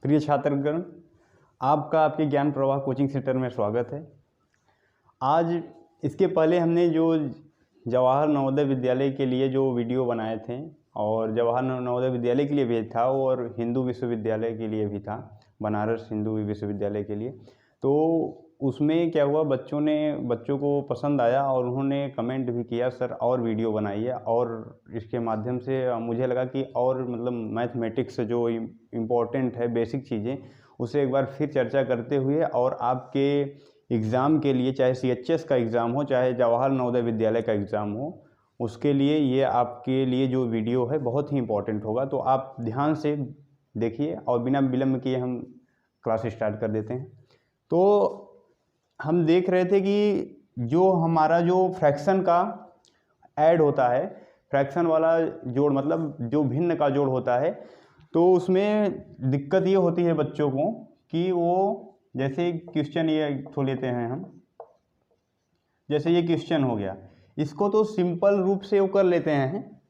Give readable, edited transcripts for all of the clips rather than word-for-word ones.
प्रिय छात्रगण, आपका आपके ज्ञान प्रवाह कोचिंग सेंटर में स्वागत है। आज इसके पहले हमने जो जवाहर नवोदय विद्यालय के लिए जो वीडियो बनाए थे और जवाहर नवोदय विद्यालय के लिए भी था और हिंदू विश्वविद्यालय के लिए भी था, बनारस हिंदू विश्वविद्यालय के लिए। तो उसमें क्या हुआ, बच्चों को पसंद आया और उन्होंने कमेंट भी किया, सर और वीडियो बनाइए। और इसके माध्यम से मुझे लगा कि और मतलब मैथमेटिक्स जो इम्पोर्टेंट है, बेसिक चीज़ें, उसे एक बार फिर चर्चा करते हुए और आपके एग्ज़ाम के लिए, चाहे CHS का एग्ज़ाम हो चाहे जवाहर नवोदय विद्यालय का एग्ज़ाम हो, उसके लिए ये आपके लिए जो वीडियो है बहुत ही इम्पोर्टेंट होगा। तो आप ध्यान से देखिए और बिना विलम्ब किए हम क्लास स्टार्ट कर देते हैं। तो हम देख रहे थे कि जो हमारा जो फ्रैक्शन का ऐड होता है, फ्रैक्शन वाला जोड़ मतलब जो भिन्न का जोड़ होता है, तो उसमें दिक्कत ये होती है बच्चों को कि वो जैसे क्वेश्चन ये तो लेते हैं हम, जैसे ये क्वेश्चन हो गया, इसको तो सिंपल रूप से वो कर लेते हैं।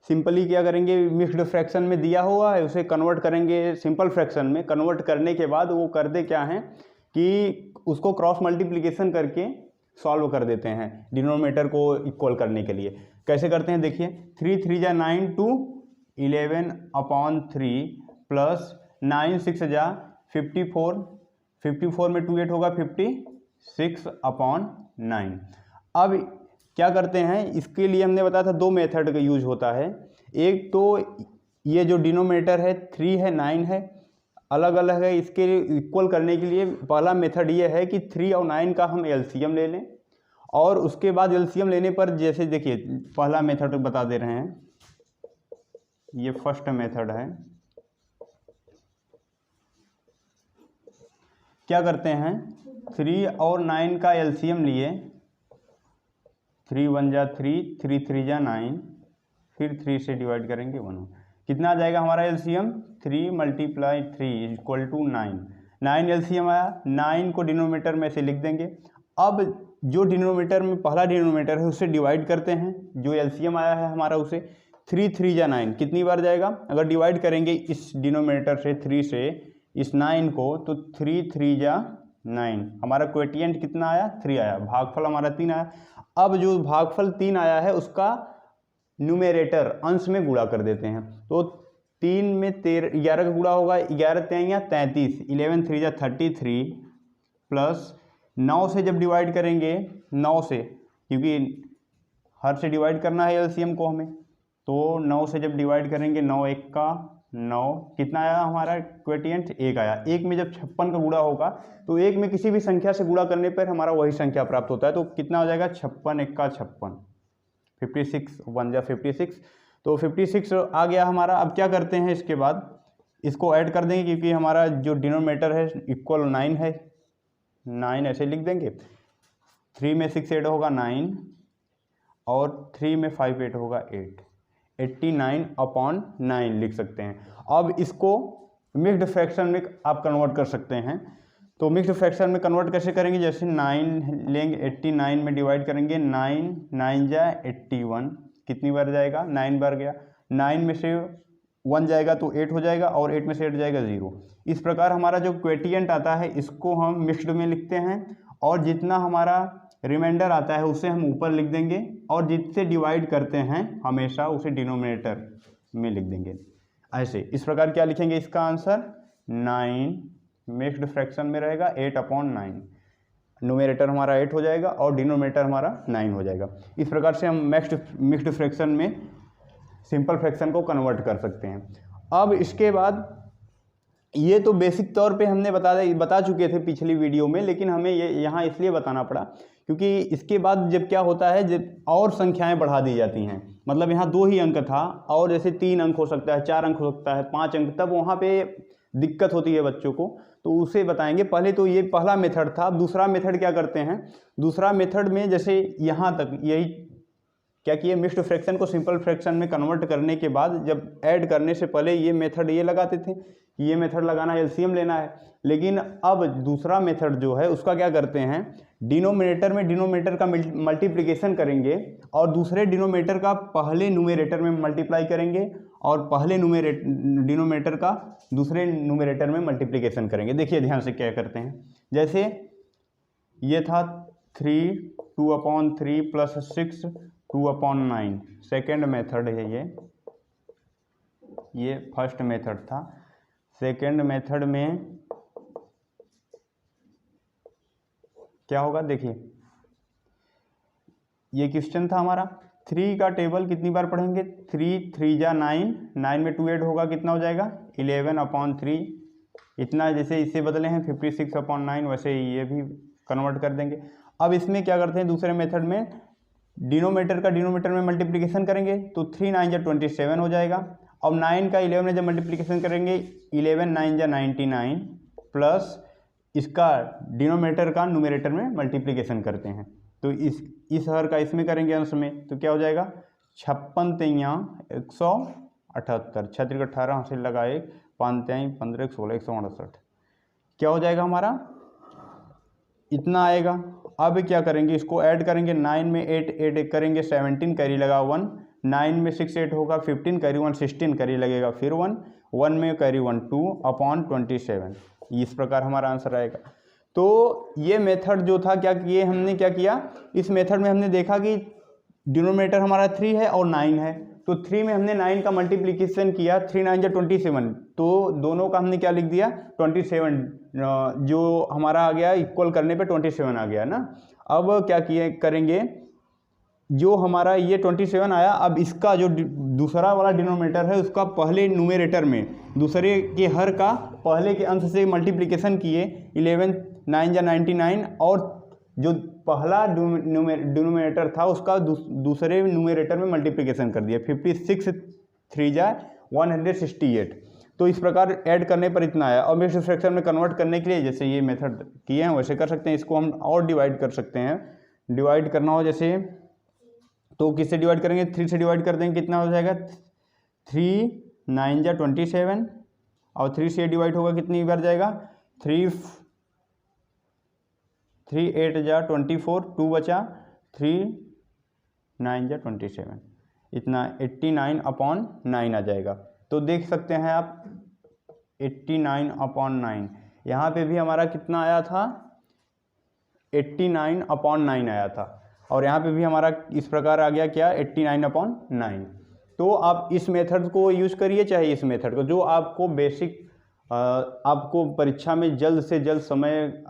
सिंपली क्या करेंगे, मिक्स्ड फ्रैक्शन में दिया हुआ है उसे कन्वर्ट करेंगे सिंपल फ्रैक्शन में। कन्वर्ट करने के बाद वो कर दे क्या है कि उसको क्रॉस मल्टीप्लिकेशन करके सॉल्व कर देते हैं डिनोमिनेटर को इक्वल करने के लिए। कैसे करते हैं देखिए, 3 3 जा 9 2 11/3 प्लस 9 6 जा 54, 54 में 2 8 होगा 56/9। अब क्या करते हैं, इसके लिए हमने बताया था दो मेथड का यूज होता है। एक तो ये जो डिनोमिनेटर है 3 है 9 है, अलग अलग है। इसके इक्वल करने के लिए पहला मेथड ये है कि 3 और 9 का हम LCM ले लें, और उसके बाद LCM लेने पर जैसे देखिए पहला मेथड बता दे रहे हैं, ये फर्स्ट मेथड है। क्या करते हैं, 3 और 9 का LCM लिए, 3 1 जा 3, 3 3 जा 9, फिर 3 से डिवाइड करेंगे 1। कितना आ जाएगा हमारा LCM, 3 × 3 = 9। 9 LCM आया, 9 को डिनोमिनेटर में से लिख देंगे। अब जो डिनोमिनेटर में पहला डिनोमिनेटर है उससे डिवाइड करते हैं, जो LCM आया है हमारा उसे। 3 3 जा 9 कितनी बार जाएगा, अगर डिवाइड करेंगे इस डिनोमिनेटर से 3 से इस 9 को, तो 3 3 जा 9, हमारा क्वोटिएंट कितना आया, 3 आया, भागफल हमारा 3 आया। अब जो भागफल 3 आया है उसका न्यूमेरेटर अंश में गुणा कर देते हैं। तो 3 में 11 का गुणा होगा, 11 3 या 33, 11 3 जा 33 प्लस 9 से जब डिवाइड करेंगे, 9 से, क्योंकि हर से डिवाइड करना है LCM को हमें, तो 9 से जब डिवाइड करेंगे, 9 1 का 9, कितना आया हमारा क्वोटिएंट, 1 आया। 1 में जब 56 का गुणा होगा तो 1 में किसी भी संख्या से गुणा करने पर हमारा वही संख्या प्राप्त होता है। तो कितना हो जाएगा, 56 1 का 56, 56 1 जा 56, तो 56 आ गया हमारा। अब क्या करते हैं, इसके बाद इसको ऐड कर देंगे, क्योंकि हमारा जो डिनोमिनेटर है इक्वल 9 है, 9 ऐसे लिख देंगे। 3 में 6 ऐड होगा 9, और 3 में 5 ऐड होगा 8, 89/9 लिख सकते हैं। अब इसको मिक्स्ड फ्रैक्शन में आप कन्वर्ट कर सकते हैं। तो मिक्स्ड फ्रैक्शन में कन्वर्ट कैसे करेंगे, जैसे 9 लेंगे, 89 में डिवाइड करेंगे, 9 9 जा 81, कितनी बार जाएगा, 9 बार गया। 9 में से 1 जाएगा तो 8 हो जाएगा, और 8 में से 8 जाएगा 0। इस प्रकार हमारा जो क्वोटिएंट आता है इसको हम मिक्स्ड में लिखते हैं, और जितना हमारा रिमाइंडर आता है उसे हम ऊपर लिख देंगे, और जिससे डिवाइड करते हैं हमेशा उसे डिनोमिनेटर में लिख देंगे। ऐसे इस प्रकार क्या लिखेंगे, इसका आंसर 9 मिक्स्ड फ्रैक्शन में रहेगा 8/9। न्यूमेरेटर हमारा 8 हो जाएगा और डिनोमिनेटर हमारा 9 हो जाएगा। इस प्रकार से हम मिक्स्ड फ्रैक्शन में सिंपल फ्रैक्शन को कन्वर्ट कर सकते हैं। अब इसके बाद ये तो बेसिक तौर पे हमने बता चुके थे पिछली वीडियो में, लेकिन हमें ये यहाँ इसलिए बताना पड़ा क्योंकि इसके बाद जब क्या होता है, जब और संख्याएं बढ़ा दी जाती हैं, मतलब यहाँ 2 ही अंक था और जैसे 3 अंक हो सकता है, 4 अंक हो सकता है, 5 अंक, तब वहाँ पे दिक्कत होती है बच्चों को, तो उसे बताएंगे। पहले तो ये पहला मेथड था। अब दूसरा मेथड क्या करते हैं, दूसरा मेथड में जैसे यहाँ तक यही क्या किए, मिक्स्ड फ्रैक्शन को सिंपल फ्रैक्शन में कन्वर्ट करने के बाद जब ऐड करने से पहले ये मेथड ये लगाते थे, ये मेथड लगाना है, एलसीएम लेना है। लेकिन अब दूसरा मेथड जो है उसका क्या करते हैं, डिनोमिनेटर में डिनोमिनेटर का मल्टीप्लिकेशन करेंगे और दूसरे डिनोमिनेटर का पहले न्यूमरेटर में मल्टीप्लाई करेंगे और पहले डिनोमिनेटर का दूसरे न्यूमरेटर में मल्टीप्लिकेशन करेंगे। देखिए ध्यान से क्या करते हैं, जैसे ये था 3 2/3 + 6 2/9, सेकेंड मेथड है ये फर्स्ट मेथड था। सेकेंड मेथड में क्या होगा, देखिए ये क्वेश्चन था हमारा, 3 का टेबल कितनी बार पढ़ेंगे, 3 3 जा 9, 9 में 2 ऐड होगा, कितना हो जाएगा 11/3, इतना जैसे इसे बदले हैं 56/9, वैसे ये भी कन्वर्ट कर देंगे। अब इसमें क्या करते हैं, दूसरे मेथड में डिनोमिनेटर का डिनोमिनेटर में मल्टीप्लिकेशन करेंगे तो 3 9 जा 27 हो जाएगा। अब 9 का 11 में जब मल्टीप्लिकेशन करेंगे 11 9 जा 99 प्लस इसका डिनोमिनेटर का न्यूमरेटर में मल्टीप्लिकेशन करते हैं तो इस हर का इसमें करेंगे अंश में, तो क्या हो जाएगा 56 3 178, 6 18 से लगा 1 5 3 15 16 168, क्या हो जाएगा हमारा इतना आएगा। अब क्या करेंगे, इसको ऐड करेंगे, 9 में 8 ऐड करेंगे 17 कैरी लगा 1, 9 में 6 8 होगा 15 कैरी 1 16 कैरी लगेगा फिर 1, 1 में कैरी 1 2/27, इस प्रकार हमारा आंसर आएगा। तो ये मेथड जो था क्या किए हमने, क्या किया इस मेथड में हमने देखा कि डिनोमिनेटर हमारा 3 है और 9 है, तो 3 में हमने 9 का मल्टीप्लिकेशन किया, 3 9 जा 27, तो दोनों का हमने क्या लिख दिया 27, जो हमारा आ गया इक्वल करने पे 27 आ गया ना। अब क्या किए करेंगे, जो हमारा ये 27 आया, अब इसका जो दूसरा वाला डिनोमिनेटर है उसका पहले न्यूमरेटर में दूसरे के हर का पहले के अंश से मल्टीप्लिकेशन किए, 11 9 जा 99, और जो पहला डिनोमिनेटर था उसका दूसरे न्यूमरेटर में मल्टीप्लिकेशन कर दिया, 56 3 जा 168, तो इस प्रकार ऐड करने पर इतना आया। और मिक्स्ड फ्रैक्शन में कन्वर्ट करने के लिए जैसे ये मेथड किए हैं वैसे कर सकते हैं, इसको हम और डिवाइड कर सकते हैं, डिवाइड करना हो जैसे तो किससे डिवाइड करेंगे, 3 से डिवाइड कर देंगे, कितना हो जाएगा 3 9 जा 27, और 3 से डिवाइड होगा कितनी बार जाएगा 3 8 जा 24, 2 बचा 3 9 जा 27, इतना 89/9 आ जाएगा। तो देख सकते हैं आप 89/9, यहाँ पे भी हमारा कितना आया था 89/9 आया था, और यहाँ पे भी हमारा इस प्रकार आ गया क्या 89/9। तो आप इस मेथड को यूज़ करिए चाहे इस मेथड को, जो आपको बेसिक आपको परीक्षा में जल्द से जल्द समय,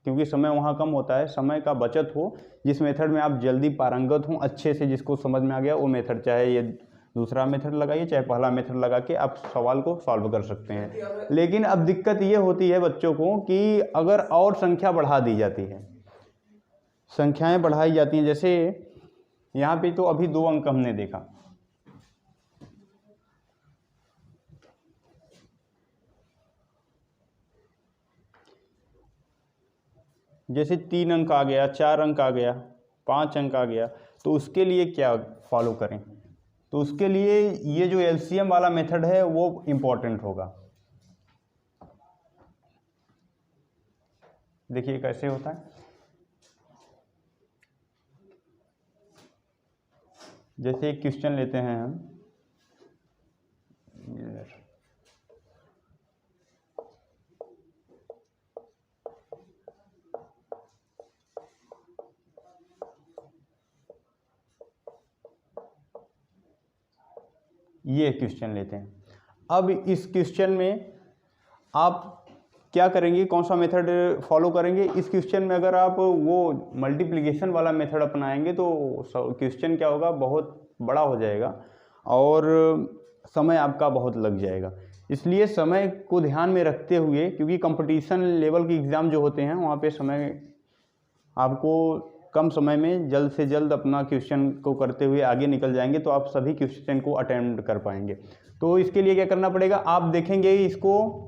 क्योंकि समय वहाँ कम होता है, समय का बचत हो, जिस मेथड में आप जल्दी पारंगत हों अच्छे से, जिसको समझ में आ गया वो मेथड, चाहे ये दूसरा मेथड लगाइए चाहे पहला मेथड लगा के आप सवाल को सॉल्व कर सकते हैं। लेकिन अब दिक्कत ये होती है बच्चों को कि अगर और संख्या बढ़ा दी जाती है, संख्याएं बढ़ाई जाती हैं, जैसे यहाँ पे तो अभी 2 अंक हमने देखा, जैसे 3 अंक आ गया, 4 अंक आ गया, 5 अंक आ गया, तो उसके लिए क्या फॉलो करें, तो उसके लिए ये जो एलसीएम वाला मेथड है वो इम्पोर्टेंट होगा। देखिए कैसे होता है, जैसे एक क्वेश्चन लेते हैं हम, ये क्वेश्चन लेते हैं। अब इस क्वेश्चन में आप क्या करेंगे, कौन सा मेथड फॉलो करेंगे, इस क्वेश्चन में अगर आप वो मल्टीप्लिकेशन वाला मेथड अपनाएंगे तो क्वेश्चन क्या होगा बहुत बड़ा हो जाएगा और समय आपका बहुत लग जाएगा। इसलिए समय को ध्यान में रखते हुए, क्योंकि कंपटीशन लेवल के एग्ज़ाम जो होते हैं वहाँ पे समय आपको कम समय में जल्द से जल्द अपना क्वेश्चन को करते हुए आगे निकल जाएंगे, तो आप सभी क्वेश्चन को अटेम्प्ट कर पाएंगे। तो इसके लिए क्या करना पड़ेगा, आप देखेंगे इसको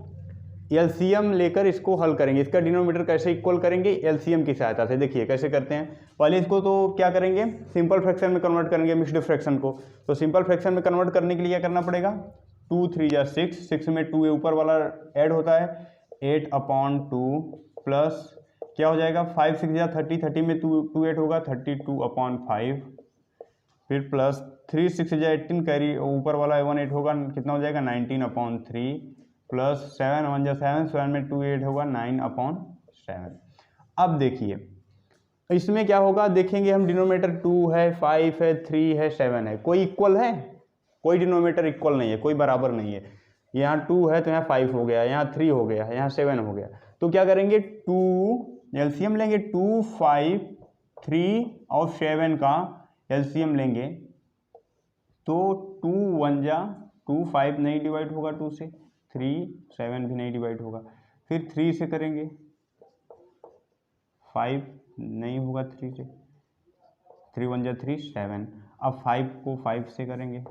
एलसीएम लेकर इसको हल करेंगे। इसका डिनोमिनेटर कैसे इक्वल करेंगे, एलसीएम की सहायता से। देखिए कैसे करते हैं, पहले इसको तो क्या करेंगे, सिंपल फ्रैक्शन में कन्वर्ट करेंगे मिक्स्ड फ्रैक्शन को। तो सिंपल फ्रैक्शन में कन्वर्ट करने के लिए क्या करना पड़ेगा, 2 3 जा 6, 6 में 2 ऊपर वाला ऐड होता है, 8/2 प्लस क्या हो जाएगा, 5 6 जा 30, 30 में 2 8 होगा, 32/5, फिर प्लस 3 6 जा 18, कैरी ऊपर वाला 1 8 होगा, कितना हो जाएगा 19/3, प्लस 7 1 जा 7, 7 में 2 8 होगा, 9/7। अब देखिए इसमें क्या होगा, देखेंगे हम डिनोमिनेटर 2 है, 5 है, 3 है, 7 है, कोई इक्वल है, कोई डिनोमिनेटर इक्वल नहीं है, कोई बराबर नहीं है। यहाँ 2 है तो यहाँ 5 हो गया, यहाँ 3 हो गया, यहाँ 7 हो गया। तो क्या करेंगे, 2 एलसीएम लेंगे, 2 5 3 और 7 का एलसीएम लेंगे तो 2 1 जा 2, 5 नहीं डिवाइड होगा 2 से, 3 7 भी नहीं डिवाइड होगा, फिर 3 से करेंगे, 5 नहीं होगा 3 से, 3 1 जा 3 7। अब 5 को 5 से करेंगे,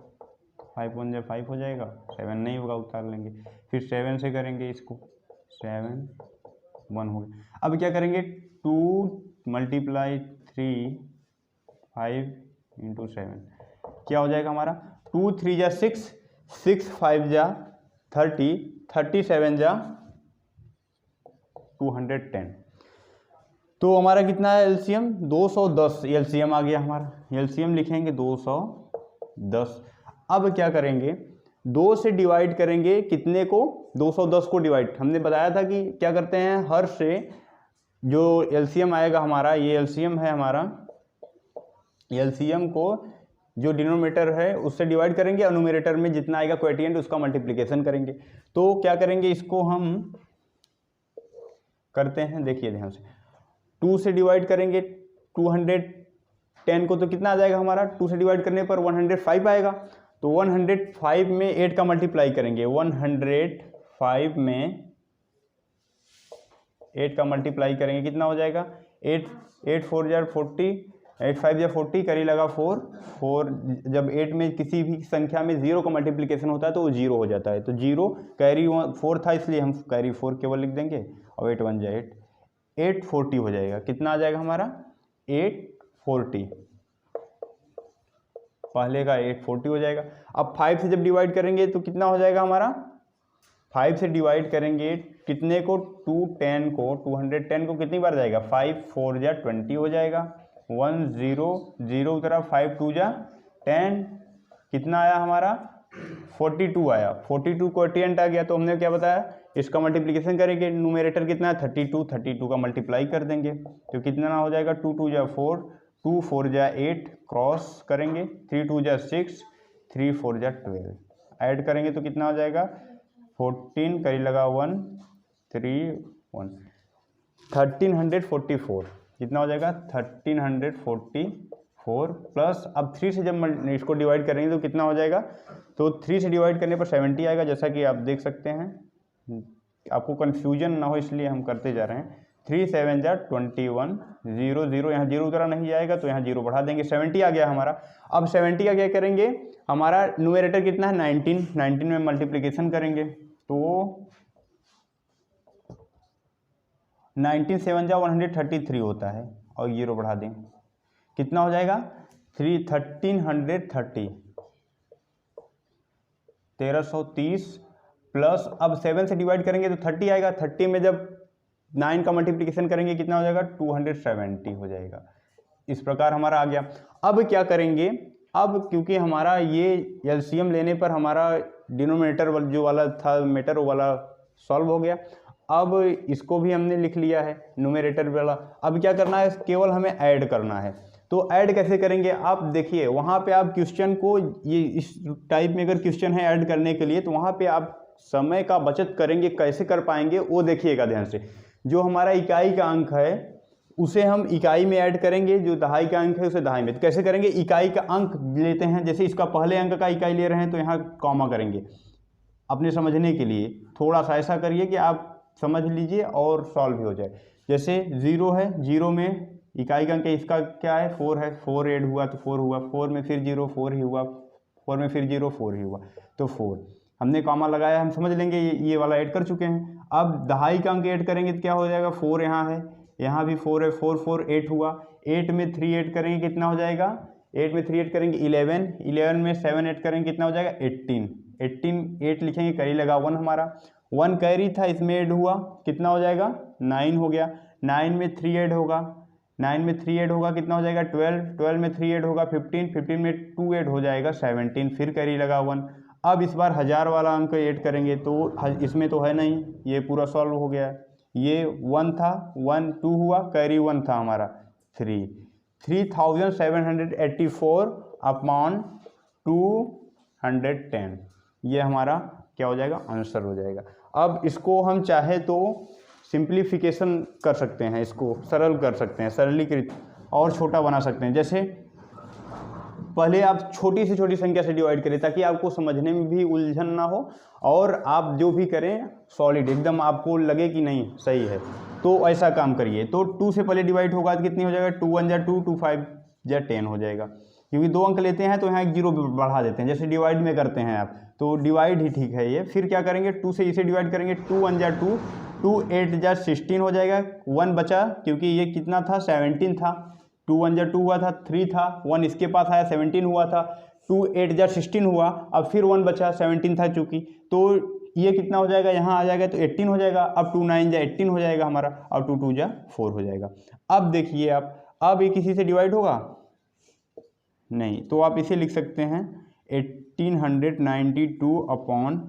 5 1 जा 5 हो जाएगा, 7 नहीं होगा उतार लेंगे, फिर 7 से करेंगे इसको, 7 1 हो गया। अब क्या करेंगे, 2 × 3 5 × 7 क्या हो जाएगा हमारा, 2 3 जा 6, 6 5 जा 30, 37 जा 210। तो हमारा कितना है एलसीएम, 210 एलसीएम आ गया हमारा। एलसीएम लिखेंगे 210। अब क्या करेंगे, 2 से डिवाइड करेंगे कितने को, 210 को डिवाइड, हमने बताया था कि क्या करते हैं, हर से जो एलसीएम आएगा हमारा, ये एलसीएम है हमारा, एलसीएम को जो डिनोमिनेटर है उससे डिवाइड करेंगे, और न्यूमरेटर में जितना आएगा क्वोटिएंट उसका मल्टीप्लिकेशन करेंगे। तो क्या करेंगे, इसको हम करते हैं, देखिए ध्यान से, 2 से डिवाइड करेंगे 210 को, तो कितना आ जाएगा हमारा, 2 से डिवाइड करने पर 105 आएगा। तो 105 में 8 का मल्टीप्लाई करेंगे, 105 में 8 का मल्टीप्लाई करेंगे, कितना हो जाएगा, 8 4 जा 40, 8 5 जा 40, करी लगा 4, जब 8 में किसी भी संख्या में 0 का मल्टीप्लिकेशन होता है तो वो 0 हो जाता है, तो 0 कैरी 4 था इसलिए हम कैरी 4 केवल लिख देंगे, और 8 1 जा 8, 840 हो जाएगा। कितना आ जाएगा हमारा, 840, पहले का 840 हो जाएगा। अब 5 से जब डिवाइड करेंगे तो कितना हो जाएगा हमारा, 5 से डिवाइड करेंगे कितने को, 210 को, 210 को कितनी बार जाएगा, 5 4 जा 20 हो जाएगा, 1 0 0 उतरा, 5 2 जा 10, कितना आया हमारा 42 आया, 42 क्वोटिएंट आ गया। तो हमने क्या बताया, इसका मल्टीप्लिकेशन करेंगे, न्यूमरेटर कितना है 32 का मल्टीप्लाई कर देंगे, तो कितना हो जाएगा, 2 2 जा 4, 2 4 जा 8, क्रॉस करेंगे, 3 2 जा 6, 3 4 जा 12, ऐड करेंगे तो कितना हो जाएगा, 14 करी लगा 1 3 1, 1344, कितना हो जाएगा 1344 प्लस, अब 3 से जब इसको डिवाइड करेंगे तो कितना हो जाएगा, तो 3 से डिवाइड करने पर 70 आएगा, जैसा कि आप देख सकते हैं, आपको कन्फ्यूजन ना हो इसलिए हम करते जा रहे हैं। 3 7 जा 21, 0 0, यहाँ 0 उतरा नहीं जाएगा तो यहाँ 0 बढ़ा देंगे, 70 आ गया हमारा। अब 70 का क्या करेंगे, हमारा न्यूमरेटर कितना है 19, 19 में मल्टीप्लिकेशन करेंगे तो 19 7 जा 133 होता है, और 0 बढ़ा दें, कितना हो जाएगा 1330, 1330 प्लस, अब 7 से डिवाइड करेंगे तो 30 आएगा, 30 में जब 9 का मल्टीप्लिकेशन करेंगे कितना हो जाएगा, 270 हो जाएगा। इस प्रकार हमारा आ गया। अब क्या करेंगे, अब क्योंकि हमारा ये एलसीएम लेने पर हमारा डिनोमिनेटर जो वाला था मीटर वाला सॉल्व हो गया। अब इसको भी हमने लिख लिया है न्यूमरेटर वाला। अब क्या करना है, केवल हमें ऐड करना है। तो ऐड कैसे करेंगे, आप देखिए वहाँ पे आप क्वेश्चन को, ये इस टाइप में अगर क्वेश्चन है ऐड करने के लिए, तो वहाँ पे आप समय का बचत करेंगे, कैसे कर पाएंगे वो देखिएगा ध्यान से। जो हमारा इकाई का अंक है उसे हम इकाई में ऐड करेंगे, जो दहाई का अंक है उसे दहाई में। तो कैसे करेंगे, इकाई का अंक लेते हैं, जैसे इसका पहले अंक का इकाई ले रहे हैं तो यहाँ कॉमा करेंगे अपने समझने के लिए। थोड़ा सा ऐसा करिए कि आप समझ लीजिए और सॉल्व भी हो जाए। जैसे 0 है, 0 में इकाई का अंक इसका क्या है 4 है, 4 ऐड हुआ तो 4 हुआ, 4 में फिर 0 4 ही हुआ, 4 में फिर 0 4 ही हुआ, तो 4 हमने कॉमा लगाया, हम समझ लेंगे ये वाला ऐड कर चुके हैं। अब दहाई का अंक ऐड करेंगे तो क्या हो जाएगा, 4 यहाँ है, यहाँ भी 4 है, 4 4 8 हुआ, 8 में 3 ऐड करेंगे कितना हो जाएगा, 8 में 3 ऐड करेंगे 11, 11 में 7 ऐड करेंगे कितना हो जाएगा 18, 18 8 लिखेंगे, कैरी लगा 1 हमारा, 1 कैरी था इसमें ऐड हुआ कितना हो जाएगा 9 हो गया, 9 में 3 ऐड होगा, 9 में 3 ऐड होगा कितना हो जाएगा 12, 12 में 3 ऐड होगा 15, 15 में 2 ऐड हो जाएगा 17, फिर कैरी लगा 1। अब इस बार 1000 वाला अंक ऐड करेंगे तो इसमें तो है नहीं, ये पूरा सॉल्व हो गया, ये 1 था, 1 2 हुआ, कैरी 1 था हमारा 3, 3784 अपॉन 210, ये हमारा क्या हो जाएगा आंसर हो जाएगा। अब इसको हम चाहे तो सिंप्लीफिकेशन कर सकते हैं, इसको सरल कर सकते हैं, सरलीकृत और छोटा बना सकते हैं। जैसे पहले आप छोटी से छोटी संख्या से डिवाइड करें ताकि आपको समझने में भी उलझन ना हो और आप जो भी करें सॉलिड एकदम आपको लगे कि नहीं सही है, तो ऐसा काम करिए। तो 2 से पहले डिवाइड होगा तो कितनी हो जाएगा 2 1 जा 2, 2 5 जा 10 हो जाएगा, क्योंकि 2 अंक लेते हैं तो यहाँ एक 0 बढ़ा देते हैं, जैसे डिवाइड में करते हैं आप, तो डिवाइड ही ठीक है ये। फिर क्या करेंगे 2 से इसे डिवाइड करेंगे, 2 1 जा 2, 2 8 जा 16 हो जाएगा, 1 बचा क्योंकि ये कितना था 17 था, 2 1 जा 2 हुआ था, 3 था, 1 इसके पास आया 17 हुआ था, 2 8 जा 16 हुआ, अब फिर 1 बचा 17 था चूँकि, तो ये कितना हो जाएगा यहाँ आ जाएगा तो 18 हो जाएगा। अब 2 9 जा 18 हो जाएगा हमारा, अब 2 2 जा 4 हो जाएगा। अब देखिए आप, अब ये किसी से डिवाइड होगा नहीं, तो आप इसे लिख सकते हैं 1892 अपॉन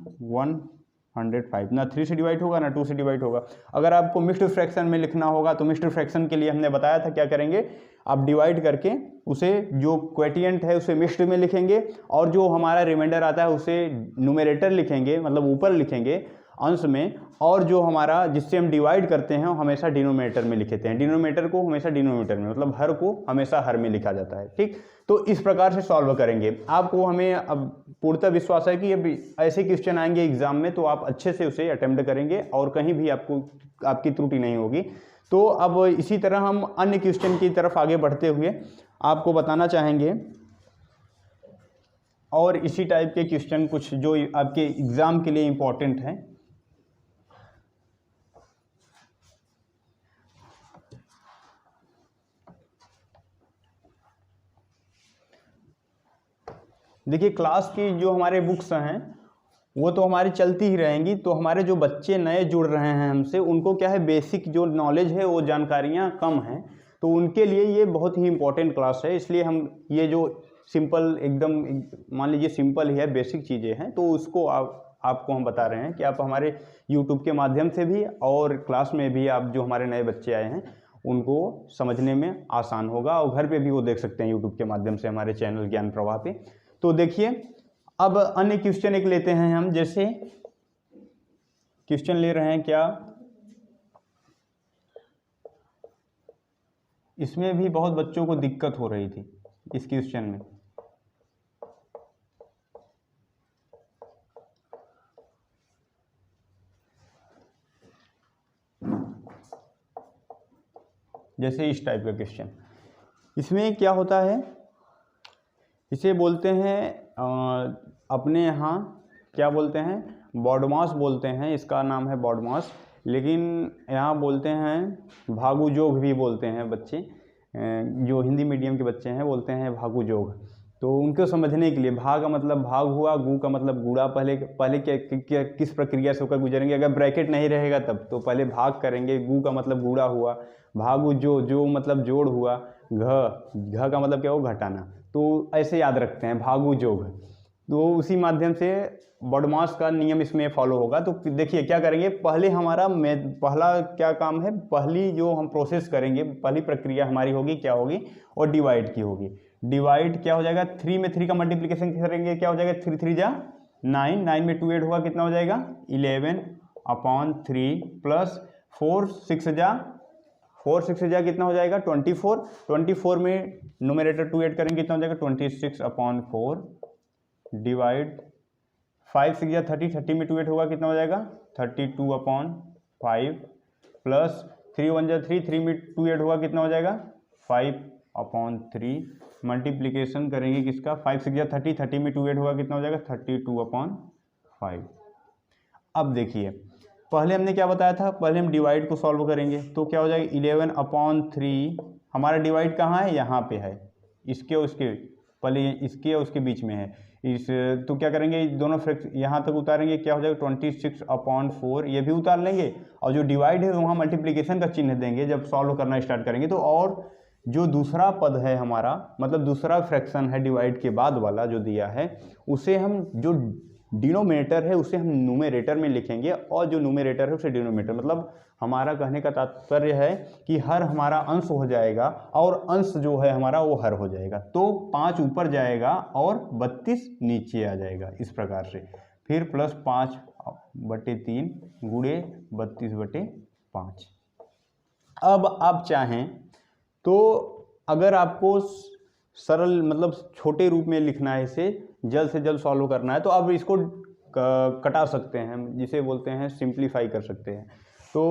105, ना 3 से डिवाइड होगा ना 2 से डिवाइड होगा। अगर आपको मिक्स्ड फ्रैक्शन में लिखना होगा तो मिक्स्ड फ्रैक्शन के लिए हमने बताया था क्या करेंगे, आप डिवाइड करके उसे जो क्वोटिएंट है उसे मिक्स्ड में लिखेंगे और जो हमारा रिमाइंडर आता है उसे न्यूमरेटर लिखेंगे, मतलब ऊपर लिखेंगे अंश में, और जो हमारा जिससे हम डिवाइड करते हैं हमेशा डिनोमिनेटर में लिखते हैं, डिनोमिनेटर को हमेशा डिनोमिनेटर में, मतलब हर को हमेशा हर में लिखा जाता है। ठीक, तो इस प्रकार से सॉल्व करेंगे। आपको हमें अब पूर्णतः विश्वास है कि अब ऐसे क्वेश्चन आएंगे एग्जाम में तो आप अच्छे से उसे अटेम्प्ट करेंगे और कहीं भी आपकी त्रुटि नहीं होगी। तो अब इसी तरह हम अन्य क्वेश्चन की तरफ आगे बढ़ते हुए आपको बताना चाहेंगे और इसी टाइप के क्वेश्चन कुछ जो आपके एग्जाम के लिए इम्पोर्टेंट हैं। देखिए क्लास की जो हमारे बुक्स हैं वो तो हमारी चलती ही रहेंगी, तो हमारे जो बच्चे नए जुड़ रहे हैं हमसे उनको क्या है बेसिक जो नॉलेज है वो जानकारियाँ कम हैं, तो उनके लिए ये बहुत ही इम्पोर्टेंट क्लास है। इसलिए हम ये जो सिंपल एकदम मान लीजिए सिंपल ही है, बेसिक चीज़ें हैं, तो उसको आपको हम बता रहे हैं कि आप हमारे यूट्यूब के माध्यम से भी और क्लास में भी आप जो हमारे नए बच्चे आए हैं उनको समझने में आसान होगा, और घर पे भी वो देख सकते हैं यूट्यूब के माध्यम से हमारे चैनल ज्ञान प्रवाह पे। तो देखिए अब अन्य क्वेश्चन एक लेते हैं हम, जैसे क्वेश्चन ले रहे हैं क्या, इसमें भी बहुत बच्चों को दिक्कत हो रही थी इस क्वेश्चन में। जैसे इस टाइप का क्वेश्चन, इसमें क्या होता है, इसे बोलते हैं अपने यहाँ क्या बोलते हैं, बॉडमास बोलते हैं, इसका नाम है बॉडमास, लेकिन यहाँ बोलते हैं भागुजोग भी बोलते हैं बच्चे, जो हिंदी मीडियम के बच्चे हैं बोलते हैं भागुजोग। तो उनको समझने के लिए भाग का मतलब भाग हुआ, गु का मतलब गुड़ा, पहले क्या किस प्रक्रिया से होकर गुजरेंगे, अगर ब्रैकेट नहीं रहेगा तब तो पहले भाग करेंगे, गु का मतलब गुड़ा हुआ, भागु जो मतलब जोड़ हुआ, घ का मतलब क्या हुआ घटाना, तो ऐसे याद रखते हैं भागु जोग। तो उसी माध्यम से बॉडमास का नियम इसमें फॉलो होगा। तो देखिए क्या करेंगे, पहले हमारा पहला क्या काम है, पहली जो हम प्रोसेस करेंगे, पहली प्रक्रिया हमारी होगी क्या होगी, और डिवाइड की होगी। डिवाइड क्या हो जाएगा, 3 में 3 का मल्टीप्लिकेशन करेंगे, क्या हो जाएगा 3 3 जा 9, 9 में 2 ऐड होगा कितना हो जाएगा 11 अपॉन 3 प्लस 4 6 जा कितना हो जाएगा 24, 24 में न्यूमरेटर 2 ऐड करेंगे कितना हो जाएगा 26 अपॉन 4 डिवाइड 5 6 जा 30, 30 में 2 ऐड होगा कितना हो जाएगा 32 अपॉन 5 प्लस 3 1 जा 3, 3 में 2 ऐड होगा कितना हो जाएगा 5 अपॉन 3 मल्टीप्लिकेशन करेंगे किसका 5 6 जा 30, 30 में 2 ऐड होगा कितना हो जाएगा 32 अपॉन 5। अब देखिए पहले हमने क्या बताया था, पहले हम डिवाइड को सॉल्व करेंगे तो क्या हो जाएगा 11/3। हमारा डिवाइड कहाँ है, यहाँ पे है, इसके और उसके, पहले इसके और उसके बीच में है इस, तो क्या करेंगे दोनों फ्रैक्शन यहाँ तक उतारेंगे, क्या हो जाएगा 26/4, ये भी उतार लेंगे और जो डिवाइड है वहाँ मल्टीप्लिकेशन का चिन्ह देंगे जब सॉल्व करना स्टार्ट करेंगे तो। और जो दूसरा पद है हमारा, मतलब दूसरा फ्रैक्शन है डिवाइड के बाद वाला जो दिया है, उसे हम जो डिनोमिनेटर है उसे हम न्यूमरेटर में लिखेंगे और जो न्यूमरेटर है उसे डिनोमिनेटर, मतलब हमारा कहने का तात्पर्य है कि हर हमारा अंश हो जाएगा और अंश जो है हमारा वो हर हो जाएगा, तो 5 ऊपर जाएगा और 32 नीचे आ जाएगा इस प्रकार से। फिर प्लस 5/3 गुणे 32/5। अब आप चाहें तो अगर आपको सरल मतलब छोटे रूप में लिखना है, इसे जल्द से जल्द सॉल्व करना है, तो आप इसको कटा सकते हैं, जिसे बोलते हैं सिंप्लीफाई कर सकते हैं। तो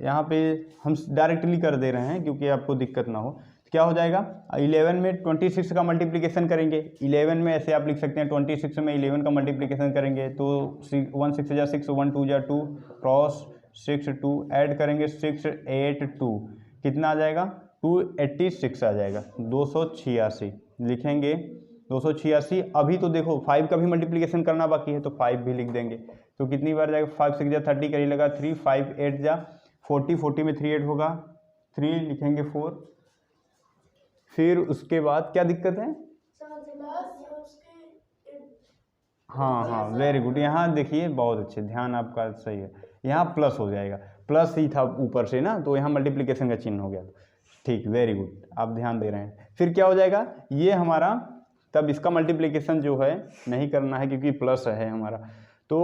यहाँ पे हम डायरेक्टली कर दे रहे हैं क्योंकि आपको दिक्कत ना हो। क्या हो जाएगा 11 में 26 का मल्टीप्लिकेशन करेंगे, 11 में ऐसे आप लिख सकते हैं 26 में 11 का मल्टीप्लिकेशन करेंगे तो 1 6 जा 6, 1 2 जा 2, क्रॉस 6 2, ऐड करेंगे 6 8 2, कितना आ जाएगा 286 आ जाएगा, 286 लिखेंगे 286। अभी तो देखो 5 का भी मल्टीप्लिकेशन करना बाकी है तो 5 भी लिख देंगे, तो कितनी बार जाएगा 5 6 जा 30 करी लगा 3, 5 8 जा 40, 40 में 3 8 होगा 3 लिखेंगे 4। फिर उसके बाद क्या दिक्कत है, हाँ वेरी गुड, यहाँ देखिए बहुत अच्छे, ध्यान आपका सही है, यहाँ प्लस हो जाएगा, प्लस ही था ऊपर से ना तो यहाँ मल्टीप्लिकेशन का चिन्ह हो गया, ठीक वेरी गुड, आप ध्यान दे रहे हैं। फिर क्या हो जाएगा ये हमारा, तब इसका मल्टीप्लिकेशन जो है नहीं करना है क्योंकि प्लस है हमारा। तो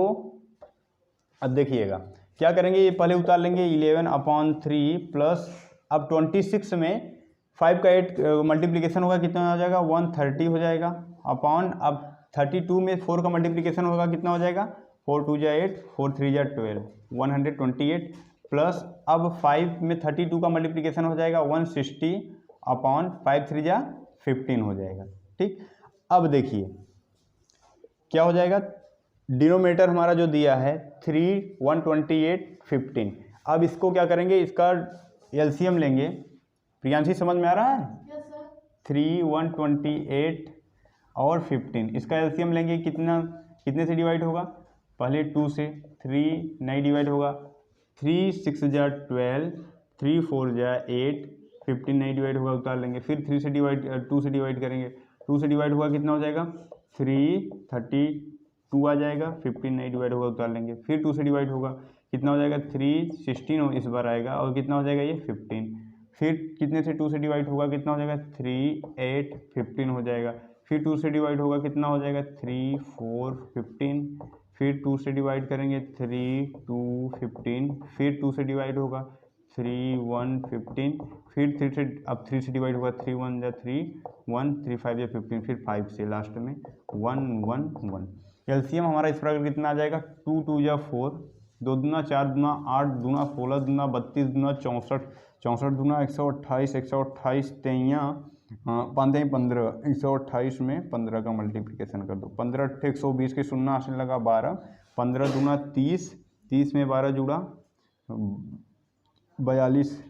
अब देखिएगा क्या करेंगे, ये पहले उतार लेंगे 11/3 प्लस, अब 26 में 5 का 8 मल्टीप्लिकेशन होगा कितना हो जाएगा 130 हो जाएगा, अपॉन अब 32 में 4 का मल्टीप्लिकेशन होगा कितना हो जाएगा 4 2 जा 8, 4 3 जा 12, 128 प्लस अब 5 में 32 का मल्टीप्लिकेशन हो जाएगा 160 अपॉन 5 3 जा 15 हो जाएगा, ठीक। अब देखिए क्या हो जाएगा, डिनोमिनेटर हमारा जो दिया है 3 128 15, अब इसको क्या करेंगे, इसका एलसीएम लेंगे। प्रियांशी समझ में आ रहा है? Yes sir. 3 128 और 15, इसका एलसीएम लेंगे, कितने से डिवाइड होगा, पहले 2 से, 3 नहीं डिवाइड होगा, 3 6 जा 12, 3 4 जा 8, 15 नहीं डिवाइड होगा उतार लेंगे, फिर 2 से डिवाइड करेंगे, 2 से डिवाइड हुआ कितना हो जाएगा 3 32 आ जाएगा, 15 नहीं डिवाइड होगा उतार लेंगे, फिर 2 से डिवाइड होगा कितना हो जाएगा 3 16 इस बार आएगा और कितना हो जाएगा ये 15, फिर कितने से 2 से डिवाइड होगा कितना हो जाएगा 3 8 15 हो जाएगा, फिर 2 से डिवाइड होगा कितना हो जाएगा 3 4 15, फिर 2 से डिवाइड करेंगे 3 2 15, फिर 2 से डिवाइड होगा 3 1 15, फिर 3 से, अब 3 से डिवाइड होगा 3 1 जा 3 1, 3 5 जा 15, फिर 5 से लास्ट में 1 1 1। एलसीएम हमारा इस प्रकार कितना आ जाएगा 2 2 जा 4, 2 दूना 4 दूना 8 दूना 16 दूना 32 दूना 64, 64 दूना 128, 128 तेइयाँ 5 15, 128 में 15 का मल्टीप्लिकेशन कर दो, 15 8 120 के शून्य आने लगा 12, 15 दूना 30, 30 में 12 जुड़ा 42,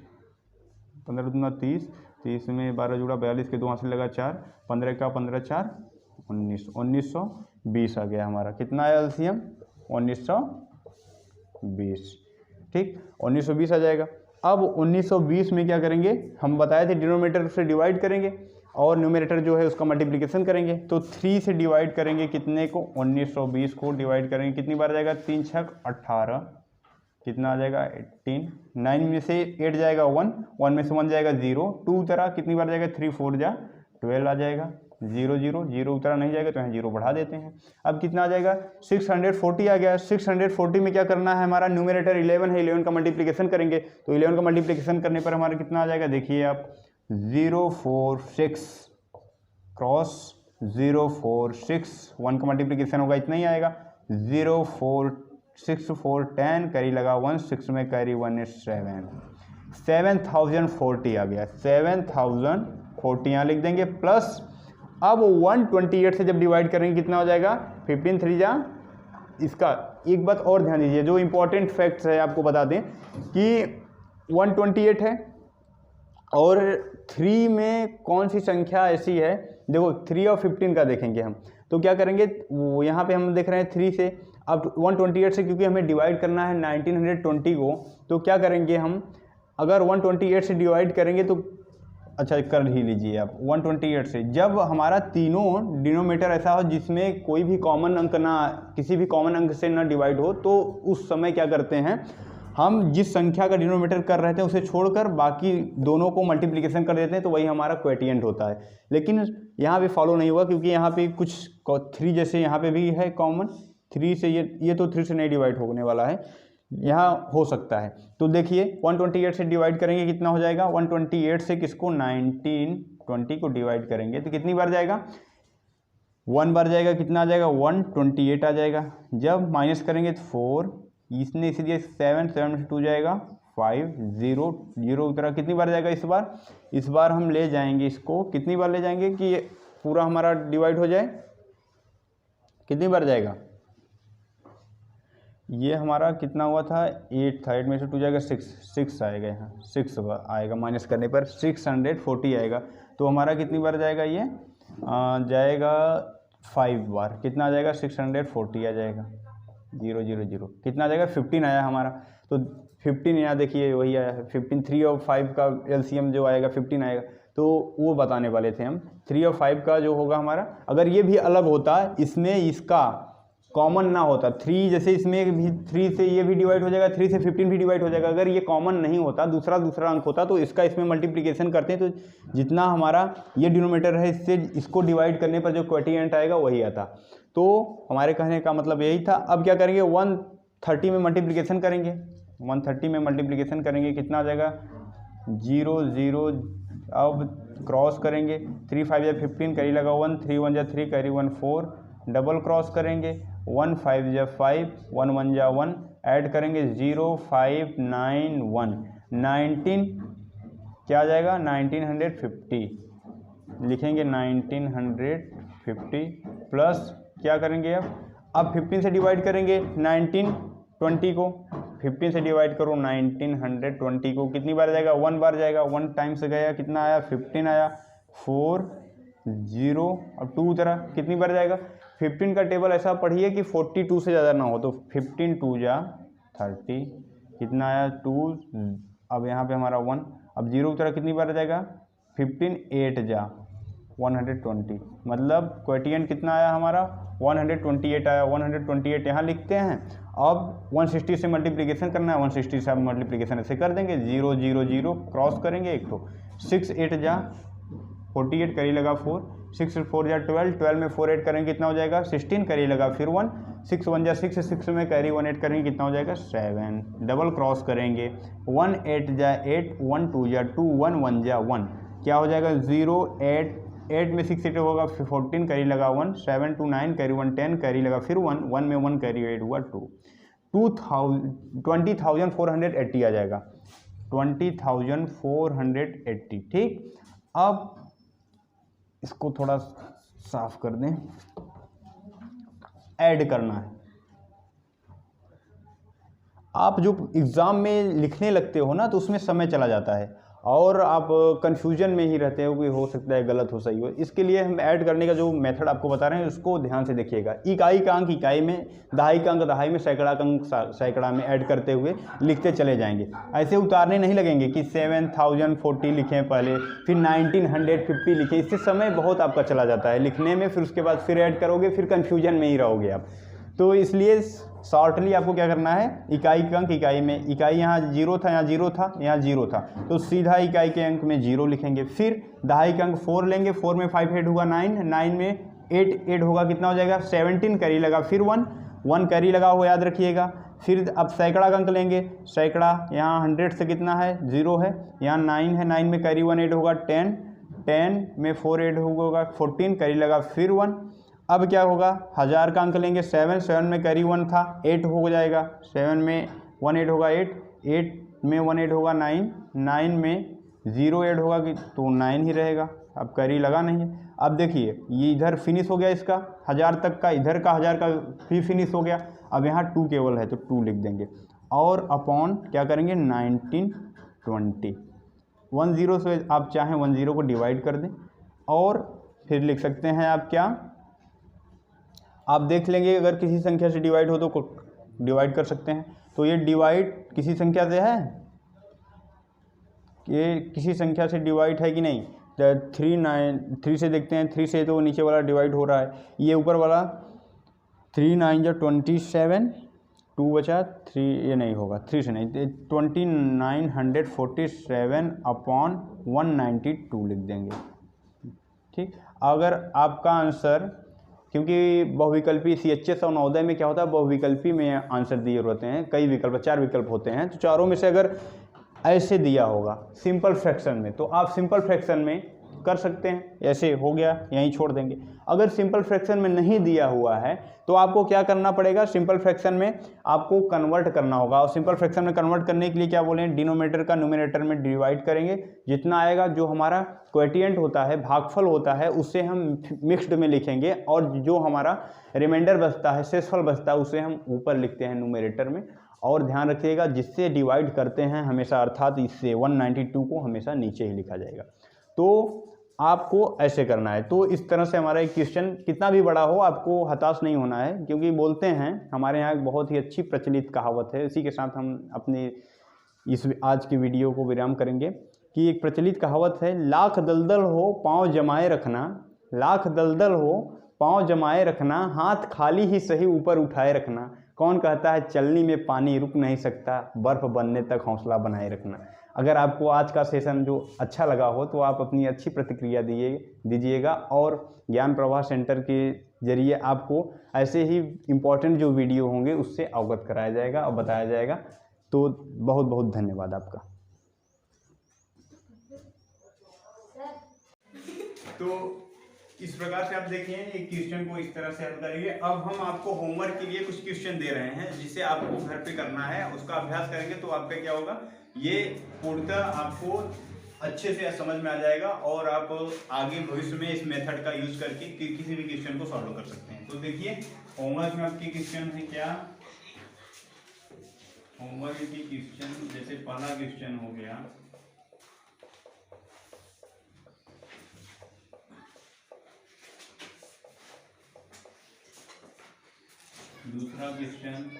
15 दूना 30, 30 में 12 जुड़ा 42 के 2 हाथ से लगा 4, 15 का 15 4 19, 1920 आ गया हमारा, कितना आया एलसीएम 1920, ठीक 1920 आ जाएगा। अब 1920 में क्या करेंगे, हम बताए थे डिनोमिनेटर से डिवाइड करेंगे और न्यूमरेटर जो है उसका मल्टीप्लिकेशन करेंगे, तो 3 से डिवाइड करेंगे कितने को 1920 को डिवाइड करेंगे, कितनी बार जाएगा 3 6 18, कितना आ जाएगा 18, 9 में से 8 जाएगा 1, 1 में से 1 जाएगा 0, 2 उतरा कितनी बार जाएगा 3 4 जा 12 आ जाएगा, 0 0 0 उतरा नहीं जाएगा तो यहाँ 0 बढ़ा देते हैं। अब कितना आ जाएगा 640 आ गया, 640 में क्या करना है, हमारा न्यूमरेटर 11 है, 11 का मल्टीप्लिकेशन करेंगे, तो 11 का मल्टीप्लिकेशन करने पर हमारा कितना आ जाएगा, देखिए आप 046 क्रॉस 046, 1 का मल्टीप्लिकेशन होगा इतना ही आएगा, 0 4 6 4 10 कैरी लगा 1, 6 में कैरी 1 is 7, 7040 आ गया, 7040 यहाँ लिख देंगे, प्लस अब 128 से जब डिवाइड करेंगे कितना हो जाएगा 15 3 जा इसका एक बात और ध्यान दीजिए, जो इम्पोर्टेंट फैक्ट्स है आपको बता दें कि 128 है और 3 में कौन सी संख्या ऐसी है, देखो 3 और 15 का देखेंगे हम, तो क्या करेंगे, वो यहाँ पे हम देख रहे हैं 3 से, अब 128 से क्योंकि हमें डिवाइड करना है 1920 को, तो क्या करेंगे हम, अगर 128 से डिवाइड करेंगे तो अच्छा कर ही लीजिए आप 128 से, जब हमारा तीनों डिनोमीटर ऐसा हो जिसमें कोई भी कॉमन अंक ना, किसी भी कॉमन अंक से ना डिवाइड हो, तो उस समय क्या करते हैं हम, जिस संख्या का डिनोमीटर कर रहे थे उसे छोड़कर बाकी दोनों को मल्टीप्लिकेशन कर देते हैं, तो वही हमारा क्वोटिएंट होता है। लेकिन यहाँ पे फॉलो नहीं हुआ क्योंकि यहाँ पे कुछ 3 जैसे यहाँ पे भी है कॉमन, 3 से ये तो 3 से नहीं डिवाइड होने वाला है, यहाँ हो सकता है। तो देखिए 128 से डिवाइड करेंगे कितना हो जाएगा, 128 से किसको 1920 को डिवाइड करेंगे तो कितनी बार जाएगा, 1 बार जाएगा, कितना आ जाएगा 128 आ जाएगा। जब माइनस करेंगे तो 4, इसने इसीलिए 7 से 2 जाएगा 5, 0 0 की तरह कितनी बार जाएगा, इस बार हम ले जाएंगे इसको, कितनी बार ले जाएंगे कि ये पूरा हमारा डिवाइड हो जाए, कितनी बार जाएगा, ये हमारा कितना हुआ था 8 था, 8 में से 2 जाएगा 6 आएगा, यहाँ 6 आएगा, माइनस करने पर 640 आएगा। तो हमारा कितनी बार जाएगा, ये जाएगा 5 बार, कितना आ जाएगा 640 आ जाएगा, 0 0 0 कितना आ जाएगा 15 आया हमारा। तो 15 यहाँ देखिए वही आया है 15, 3 और 5 का एलसीएम जो आएगा 15 आएगा, तो वो बताने वाले थे हम। 3 और 5 का जो होगा हमारा, अगर ये भी अलग होता, इसमें इसका कॉमन ना होता, 3 जैसे इसमें भी 3 से ये भी डिवाइड हो जाएगा, 3 से 15 भी डिवाइड हो जाएगा, अगर ये कॉमन नहीं होता, दूसरा अंक होता, तो इसका इसमें मल्टीप्लिकेशन करते हैं, तो जितना हमारा ये डिनोमीटर है इससे इसको डिवाइड करने पर जो क्वोटिएंट आएगा वही आता। तो हमारे कहने का मतलब यही था। अब क्या करेंगे, 130 में मल्टीप्लिकेशन करेंगे, 130 में मल्टीप्लिकेशन करेंगे, कितना आ जाएगा 0 0, अब क्रॉस करेंगे, 3 5 या 15 कैरी लगा 1, 3 1 या 3 कैरी 1 4, डबल क्रॉस करेंगे 1 5 या 5, 1 1 या 1, ऐड करेंगे 0 5 9 1, 19 क्या आ जाएगा 1950, लिखेंगे 1950 प्लस क्या करेंगे, अब 15 से डिवाइड करेंगे 1920 को, 15 से डिवाइड करो 1920 को, कितनी बार जाएगा 1 बार जाएगा, 1 टाइम्स गया, कितना आया 15 आया, 4 0 और 2 तरह कितनी बार जाएगा। 15 का टेबल ऐसा पढ़िए कि 42 से ज़्यादा ना हो, तो 15 2 जा 30, कितना आया 2, अब यहाँ पे हमारा 1, अब 0 की तरह कितनी बार जाएगा 15 8 जा 120, मतलब क्वोटिएंट कितना आया हमारा 128 आया, 128 यहाँ लिखते हैं। अब 160 से मल्टीप्लिकेशन करना है, 160 से मल्टीप्लिकेशन ऐसे कर देंगे, 0 0 0 क्रॉस करेंगे एक तो, 6 8 जा 48 करी लगा 4, 6 4 जा 12, 12 में 4 ऐड करेंगे कितना हो जाएगा 16, करी लगा फिर 1, 6 1 जा 6, 6 में कैरी 1 ऐड करेंगे कितना हो जाएगा 7, डबल क्रॉस करेंगे 1 8 जा 8, 1 2 जा 2, 1 1 जा 1, क्या हो जाएगा 0 8, 8 में 6 8 होगा 14, कैरी लगा 1, 7 2 9 कैरी 1 10, कैरी लगा फिर 1, 1 में 1 कैरी 8 हुआ 2, 20,480 आ जाएगा, 20,480। ठीक, अब इसको थोड़ा साफ कर दें, ऐड करना है। आप जो एग्ज़ाम में लिखने लगते हो ना, तो उसमें समय चला जाता है और आप कन्फ्यूजन में ही रहते हो कि हो सकता है गलत हो सही हो। इसके लिए हम ऐड करने का जो मेथड आपको बता रहे हैं उसको ध्यान से देखिएगा। इकाई का अंक इकाई में, दहाई का अंक दहाई में, सैकड़ा का अंक सैकड़ा में ऐड करते हुए लिखते चले जाएंगे। ऐसे उतारने नहीं लगेंगे कि 7040 लिखें पहले, फिर 1950 लिखें, इससे समय बहुत आपका चला जाता है लिखने में, फिर उसके बाद फिर ऐड करोगे, फिर कन्फ्यूजन में ही रहोगे आप। तो इसलिए शॉर्टली आपको क्या करना है, इकाई का अंक इकाई में, इकाई यहाँ 0 था, यहाँ 0 था, यहाँ 0 था, तो सीधा इकाई के अंक में 0 लिखेंगे। फिर दहाई का अंक 4 लेंगे, 4 में 5 ऐड होगा 9, 9 में 8 ऐड होगा कितना हो जाएगा 17, कैरी लगा फिर 1, 1 कैरी लगा हो याद रखिएगा। फिर अब सैकड़ा का अंक लेंगे, सैकड़ा यहाँ 100 से कितना है 0 है, यहाँ 9 है, 9 में कैरी 1 ऐड होगा 10, 10 में 4 ऐड होगा 14, कैरी लगा फिर 1। अब क्या होगा, 1000 का अंक लेंगे, 7, 7 में कैरी 1 था 8 हो जाएगा, 7 में 1 ऐड होगा 8, 8 में 1 ऐड होगा 9, 9 में 0 ऐड होगा कि तो 9 ही रहेगा, अब कैरी लगा नहीं है। अब देखिए ये इधर फिनिश हो गया, इसका 1000 तक का, इधर का 1000 का भी फिनिश हो गया। अब यहाँ 2 केवल है तो 2 लिख देंगे और अपॉन क्या करेंगे 1920। 10 से आप चाहें 10 को डिवाइड कर दें और फिर लिख सकते हैं आप क्या, आप देख लेंगे अगर किसी संख्या से डिवाइड हो तो डिवाइड कर सकते हैं। तो ये डिवाइड किसी संख्या से है, ये किसी संख्या से डिवाइड है कि नहीं, 3 से देखते हैं, 3 से तो नीचे वाला डिवाइड हो रहा है, ये ऊपर वाला 3 9 जो 27, 2 बचा 3, ये नहीं होगा, 3 से नहीं, 2947 अपॉन 192 लिख देंगे। ठीक, अगर आपका आंसर, क्योंकि बहुविकल्पी CHS और नवोदय में क्या होता है, बहुविकल्पी में आंसर दिए होते हैं, कई विकल्प, 4 विकल्प होते हैं, तो चारों में से अगर ऐसे दिया होगा सिंपल फ्रैक्शन में तो आप सिंपल फ्रैक्शन में कर सकते हैं, ऐसे हो गया, यहीं छोड़ देंगे। अगर सिंपल फ्रैक्शन में नहीं दिया हुआ है तो आपको क्या करना पड़ेगा, सिंपल फ्रैक्शन में आपको कन्वर्ट करना होगा। और सिंपल फ्रैक्शन में कन्वर्ट करने के लिए क्या बोलें, डिनोमिनेटर का न्यूमरेटर में डिवाइड करेंगे, जितना आएगा जो हमारा क्वोटिएंट होता है, भागफल होता है, उससे हम मिक्स्ड में लिखेंगे और जो हमारा रिमाइंडर बचता है, शेषफल बचता है, उसे हम ऊपर लिखते हैं न्यूमरेटर में। और ध्यान रखिएगा जिससे डिवाइड करते हैं हमेशा, अर्थात इससे 192 को हमेशा नीचे ही लिखा जाएगा। तो आपको ऐसे करना है। तो इस तरह से हमारा एक क्वेश्चन कितना भी बड़ा हो आपको हताश नहीं होना है, क्योंकि बोलते हैं हमारे यहाँ एक बहुत ही अच्छी प्रचलित कहावत है, इसी के साथ हम अपने इस आज की वीडियो को विराम करेंगे कि एक प्रचलित कहावत है, लाख दलदल हो पाँव जमाए रखना, लाख दलदल हो पाँव जमाए रखना, हाथ खाली ही सही ऊपर उठाए रखना। कौन कहता है चलनी में पानी रुक नहीं सकता, बर्फ़ बनने तक हौसला बनाए रखना। अगर आपको आज का सेशन जो अच्छा लगा हो तो आप अपनी अच्छी प्रतिक्रिया दीजिएगा और ज्ञान प्रवाह सेंटर के जरिए आपको ऐसे ही इम्पोर्टेंट जो वीडियो होंगे उससे अवगत कराया जाएगा और बताया जाएगा। तो बहुत बहुत धन्यवाद आपका। तो इस प्रकार से आप देखें एक क्वेश्चन को इस तरह से हल करेंगे। अब हम आपको होमवर्क के लिए कुछ क्वेश्चन दे रहे हैं जिसे आपको घर पे करना है, उसका अभ्यास करेंगे तो आपका क्या होगा, ये पूर्णतः आपको अच्छे से समझ में आ जाएगा और आप आगे भविष्य में इस मेथड का यूज करके किसी भी क्वेश्चन को सॉल्व कर सकते हैं। तो देखिए होमवर्क में आपके क्वेश्चन है क्या, होमवर्क की क्वेश्चन जैसे पहला क्वेश्चन हो गया, दूसरा क्वेश्चन,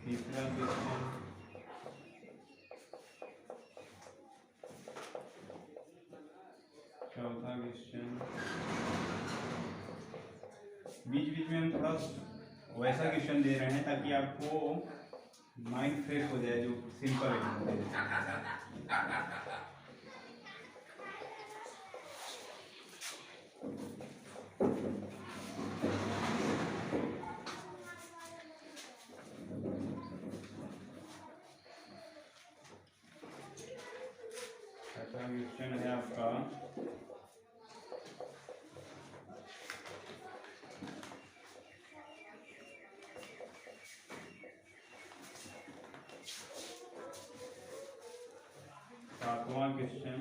तीसरा क्वेश्चन, चौथा क्वेश्चन। बीच बीच में हम थोड़ा वैसा क्वेश्चन दे रहे हैं ताकि आपको माइंड फ्रेश हो जाए, जो सिंपल है। ऐसा क्वेश्चन है आपका सातवां क्वेश्चन।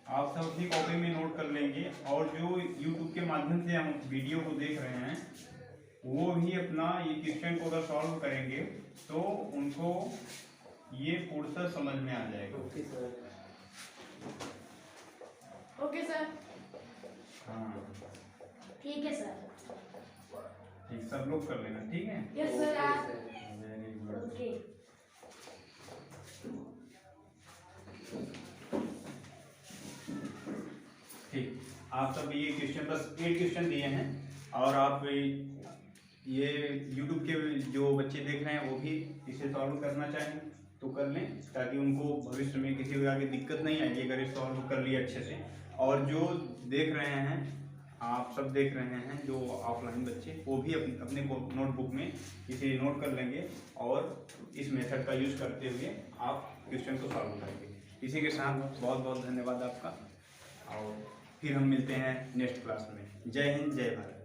आप सब अपनी कॉपी में नोट कर लेंगे और जो YouTube के माध्यम से हम वीडियो को देख रहे हैं वो भी अपना ये क्वेश्चन को अगर सॉल्व करेंगे तो उनको ये पूर्णतः समझ में आ जाएगा। Okay sir. Okay sir. हाँ ठीक है सर। ठीक, सब लोग कर लेना, ठीक है। Yes sir. Very good. Okay. ठीक, आप सब ये क्वेश्चन बस 8 क्वेश्चन दिए हैं और आप ये YouTube के जो बच्चे देख रहे हैं वो भी इसे सॉल्व करना चाहें तो कर लें, ताकि उनको भविष्य में किसी प्रकार की दिक्कत नहीं आएगी अगर इस सॉल्व कर लिए अच्छे से। और जो देख रहे हैं, आप सब देख रहे हैं जो ऑफलाइन बच्चे, वो भी अपने नोटबुक में इसे नोट कर लेंगे और इस मेथड का यूज़ करते हुए आप क्वेश्चन को सॉल्व करेंगे। इसी के साथ बहुत बहुत धन्यवाद आपका और फिर हम मिलते हैं नेक्स्ट क्लास में। जय हिंद, जय भारत।